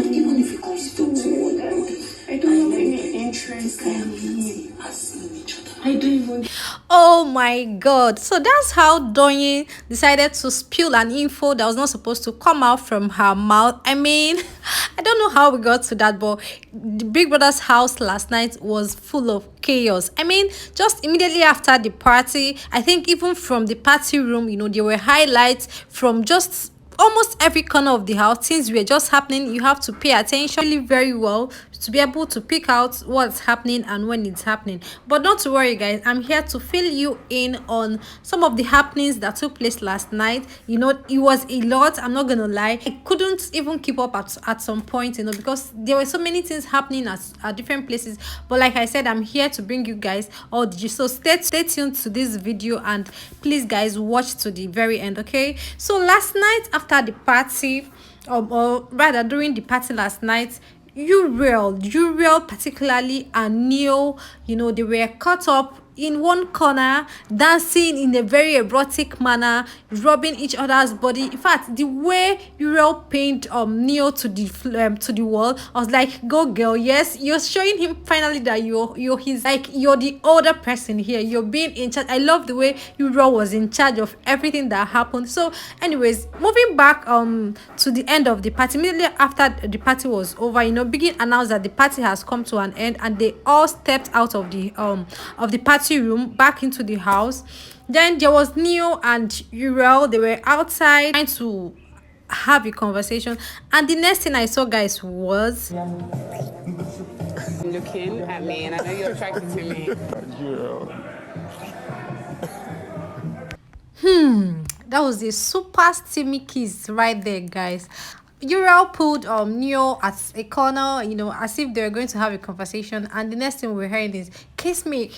Even if he comes to talk to me, I don't have any interest in him. I don't even. Oh my god. So that's how Donye decided to spill an info that was not supposed to come out from her mouth. I mean, I don't know how we got to that, but the Big Brother's house last night was full of chaos. I mean, just immediately after the party, I think even from the party room, there were highlights from just almost every corner of the house. Things were just happening. You have to pay attention really very well to be able to pick out what's happening and when it's happening. But not to worry, guys, I'm here to fill you in on some of the happenings that took place last night. It was a lot, I'm not gonna lie. I couldn't even keep up at some point, because there were so many things happening at different places. But like I said, I'm here to bring you guys all the gist. So stay tuned to this video, and please, guys, watch to the very end. Okay, so last night after the party, or rather during the party last night, Uriel particularly, and Neil, they were caught up in one corner, dancing in a very erotic manner, rubbing each other's body. In fact, the way Uriel pinned Neil to the wall, I was like, go girl, yes, you're showing him finally that you're the older person here, you're being in charge. I love the way Uriel was in charge of everything that happened. So anyways, moving back to the end of the party, immediately after the party was over, Biggie announced that the party has come to an end, and they all stepped out of the party room back into the house. Then there was Neo and Uriel. They were outside trying to have a conversation, and the next thing I saw, guys, was looking at me, and I know you're attracted to me. That was a super steamy kiss right there, guys. Uriel pulled Neo at a corner, as if they were going to have a conversation, and the next thing we're hearing is, kiss me,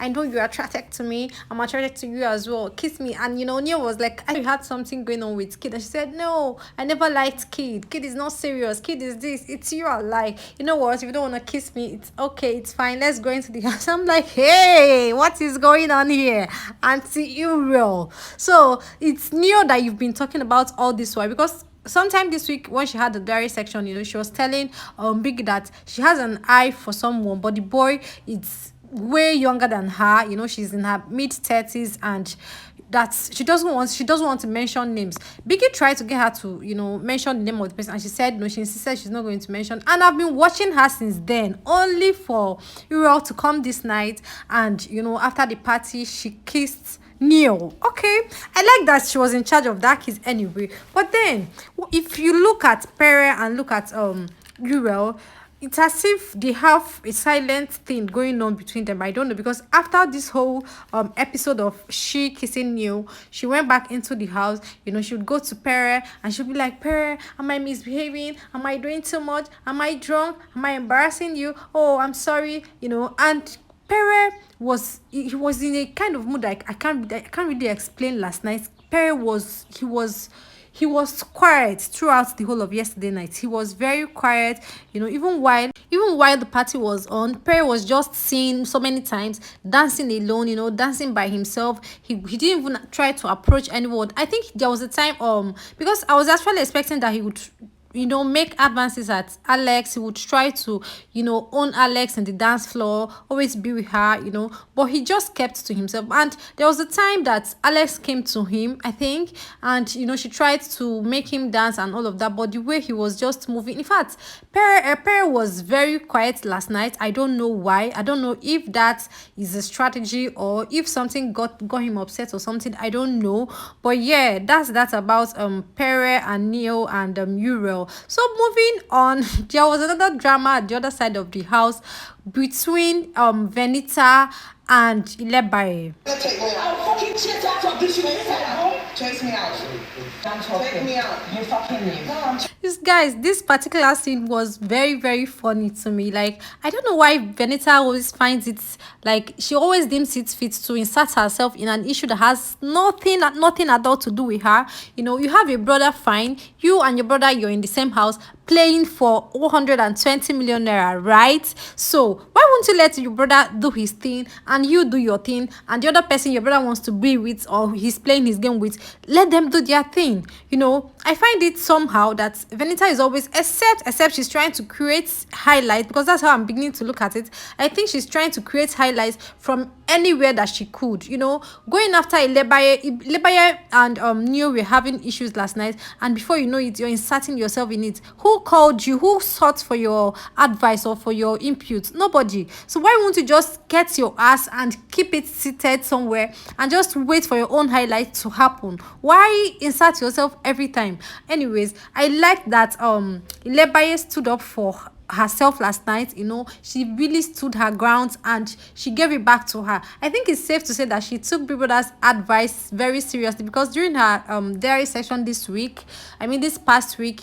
I know you're attracted to me, I'm attracted to you as well, kiss me. And Neo was like, I had something going on with Kid, and she said, no, I never liked Kid is not serious, Kid is this, it's you I like. You know what, if you don't want to kiss me, it's okay, it's fine, let's go into the house. I'm like, hey, what is going on here, Auntie Uriel? So it's Neo that you've been talking about all this while, because sometime this week when she had the diary section, she was telling Big that she has an eye for someone, but the boy is way younger than her. She's in her mid-30s, and that she doesn't want to mention names. Biggie tried to get her to mention the name of the person, and she said no. She insisted she's not going to mention, and I've been watching her since then, only for Uriel to come this night, and after the party she kissed Neo. Okay, I like that she was in charge of that kiss anyway. But then if you look at Pere and look at Uriel, it's as if they have a silent thing going on between them. I don't know, because after this whole episode of she kissing Neo, she went back into the house. She would go to Pere and she'd be like, Pere, am I misbehaving? Am I doing too much? Am I drunk? Am I embarrassing you? Oh, I'm sorry. And Pere was in a kind of mood like I can't really explain last night. Pere was quiet throughout the whole of yesterday night. He was very quiet, even while the party was on. Pere was just seen so many times dancing alone, dancing by himself. He didn't even try to approach anyone. I think there was a time because I was actually expecting that he would make advances at Alex. He would try to own Alex in the dance floor, always be with her, but he just kept to himself. And there was a time that Alex came to him, I think, and she tried to make him dance and all of that, but the way he was just moving, in fact, Pere was very quiet last night. I don't know why. I don't know if that is a strategy or if something got him upset or something. I don't know, but yeah, that's about Pere and Neo and Uriel. So moving on, there was another drama at the other side of the house between Venita and Ilebaye. I'll fucking chase out of this. Chase me out. Take me out. You fucking leave. This particular scene was very, very funny to me. Like, I don't know why Venita always finds it, like, she always deems it fit to insert herself in an issue that has nothing at all to do with her. You have a brother, fine. You and your brother, you're in the same house playing for 120 million naira, right? So why won't you let your brother do his thing and you do your thing, and the other person your brother wants to be with or he's playing his game with, let them do their thing. I find it somehow that Venita is always, except she's trying to create highlights, because that's how I'm beginning to look at it. I think she's trying to create highlights from anywhere that she could. Going after Ilebaye and Neo were having issues last night, and before you know it, you're inserting yourself in it. Who called you? Who sought for your advice or for your input? Nobody. So why won't you just get your ass and keep it seated somewhere and just wait for your own highlight to happen? Why insert yourself every time? Anyways, I like that Ilebaye stood up for herself last night. She really stood her ground and she gave it back to her. I think it's safe to say that she took Big Brother's advice very seriously, because during her diary session this past week,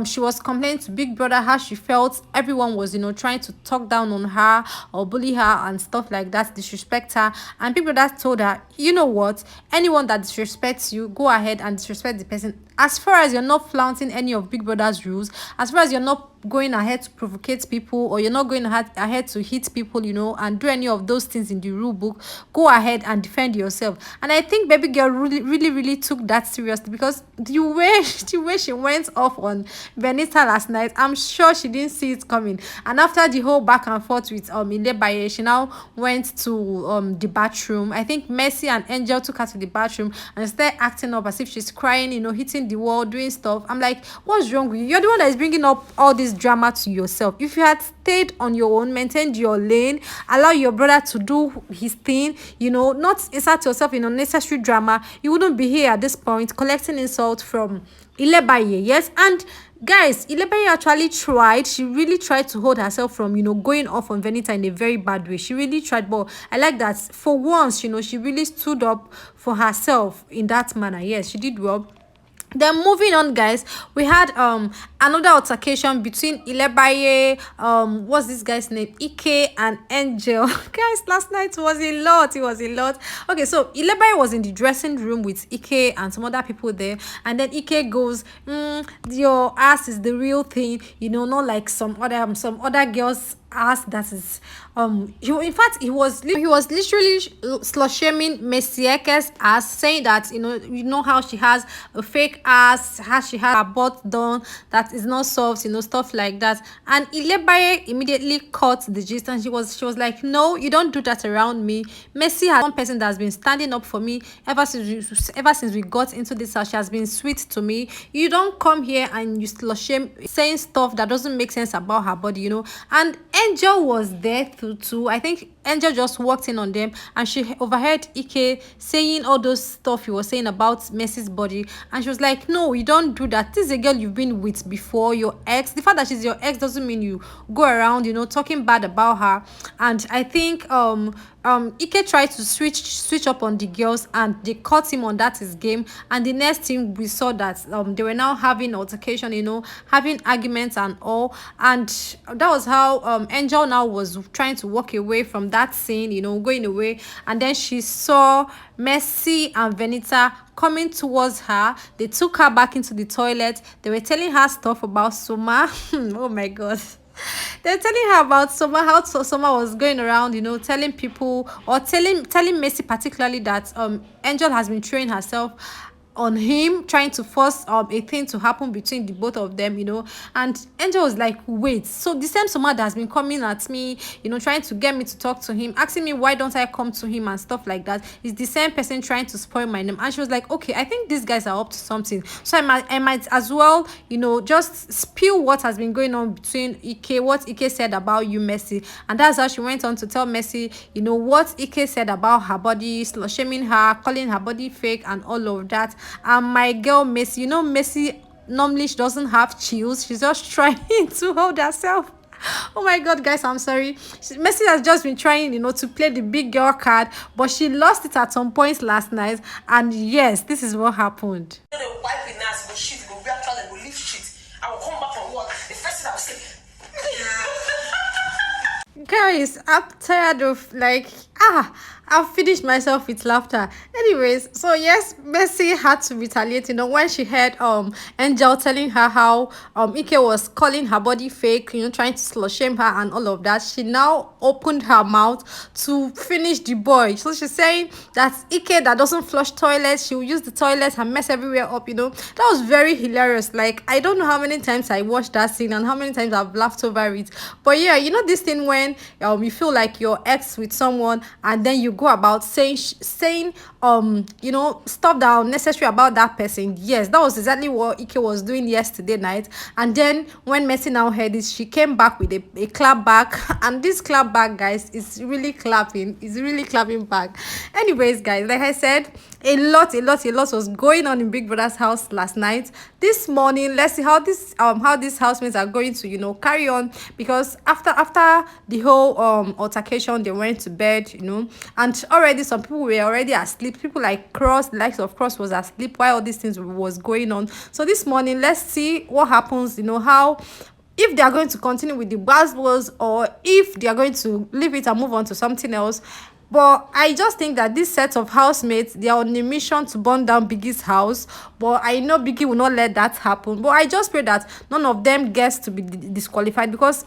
she was complaining to Big Brother how she felt everyone was trying to talk down on her or bully her and stuff like that, disrespect her. And Big Brother told her, you know what, anyone that disrespects you, go ahead and disrespect the person, as far as you're not flaunting any of Big Brother's rules, as far as you're not going ahead to provocate people, or you're not going ahead to hit people, and do any of those things in the rule book, go ahead and defend yourself. And I think baby girl really, really, really took that seriously, because the way she went off on Venita last night, I'm sure she didn't see it coming. And after the whole back and forth with Ilebaye, she now went to the bathroom. I think Mercy and Angel took her to the bathroom and started acting up as if she's crying, hitting the wall, doing stuff. I'm like, what's wrong with you? You're the one that is bringing up all this drama to yourself. If you had stayed on your own, maintained your lane, allow your brother to do his thing, not insert yourself in unnecessary drama, you wouldn't be here at this point collecting insult from Ilebaye. Yes. And guys, Ilebaye actually tried. She really tried to hold herself from going off on Venita in a very bad way. She really tried, but I like that for once, she really stood up for herself in that manner. Yes, she did well. Then moving on, guys, we had another altercation between Ilebaye, what's this guy's name, Ike, and Angel. Guys, last night was a lot. It was a lot. Okay, so Ilebaye was in the dressing room with Ike and some other people there, and then Ike goes, your ass is the real thing, not like some other girls ass that is in fact he was literally slut shaming Messieke's ass, saying that how she has a fake ass, how she had her butt done that is not soft, stuff like that. And Ilebaye immediately caught the gist, and she was like, no, you don't do that around me. Messi has one person that's been standing up for me ever since we got into this house. She has been sweet to me. You don't come here and you slut shame, saying stuff that doesn't make sense about her body. And Angel was there too. I think Angel just walked in on them, and she overheard Ike saying all those stuff he was saying about Messi's body, and she was like, no, you don't do that. This is a girl you've been with before, your ex. The fact that she's your ex doesn't mean you go around talking bad about her. And I think Ike tried to switch up on the girls, and they caught him on that his game. And the next thing we saw that they were now having altercation, having arguments and all. And that was how Angel now was trying to walk away from that scene, going away. And then she saw Messi and Venita coming towards her. They took her back into the toilet. They were telling her stuff about Soma. Oh my god. They're telling her about Soma, how Soma was going around, telling people, or telling Messi particularly that Angel has been throwing herself on him, trying to force a thing to happen between the both of them. And Angel was like, wait, so the same Soma that has been coming at me, trying to get me to talk to him, asking me why don't I come to him and stuff like that, is the same person trying to spoil my name. And she was like, okay, I think these guys are up to something, so I might as well just spill what has been going on between Ike, what Ike said about you, Messi. And that's how she went on to tell Messi what Ike said about her body, slut shaming her, calling her body fake and all of that. And my girl Messi, Messi normally she doesn't have chills, she's just trying to hold herself. Oh my god, guys, I'm sorry. Messi has just been trying to play the big girl card, but she lost it at some point last night. And yes, this is what happened. Guys, I'm tired of I've finished myself with laughter. Anyways, so yes, Mercy had to retaliate, when she heard Angel telling her how Ike was calling her body fake, trying to slut shame her and all of that. She now opened her mouth to finish the boy. So she's saying that Ike that doesn't flush toilets, she'll use the toilets and mess everywhere up. That was very hilarious. Like, I don't know how many times I watched that scene and how many times I've laughed over it. But yeah, this thing when you feel like you're ex with someone and then you go about saying stuff that are unnecessary about that person. Yes, that was exactly what Ike was doing yesterday night. And then when Messi now heard this, she came back with a clap back. And this clap back, guys, is really clapping. It's really clapping back. Anyways, guys, like I said, a lot was going on in Big Brother's house last night. This morning, let's see how these housemates are going to carry on, because after the whole altercation, they went to bed, and already some people were already asleep. People like Cross, the likes of Cross, was asleep while all these things was going on. So this morning, let's see what happens, how, if they are going to continue with the buzzwords, or if they are going to leave it and move on to something else. But I just think that this set of housemates, they are on a mission to burn down Biggie's house. But I know Biggie will not let that happen. But I just pray that none of them gets to be disqualified, because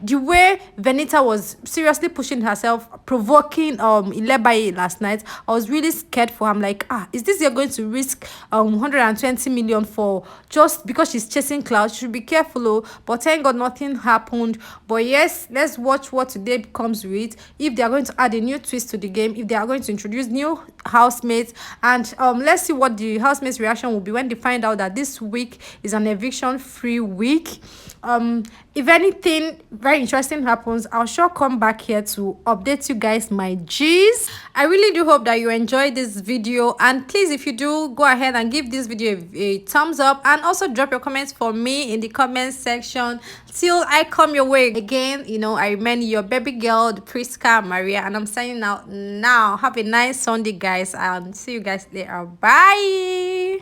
the way Venita was seriously pushing herself, provoking Ilebaye last night, I was really scared for her. I'm like, is this you're going to risk 120 million for just because she's chasing clouds? She should be careful. But thank God nothing happened. But yes, let's watch what today comes with. If they are going to add a new twist to the game, if they are going to introduce new housemates, and let's see what the housemates reaction will be when they find out that this week is an eviction free week. If anything very interesting happens, I'll sure come back here to update you guys, my G's. I really do hope that you enjoyed this video, and please, if you do, go ahead and give this video a thumbs up, and also drop your comments for me in the comment section. Till I come your way again, I remain your baby girl, the Priska Maria, and I'm signing out now. Have a nice Sunday, guys, and see you guys later. Bye.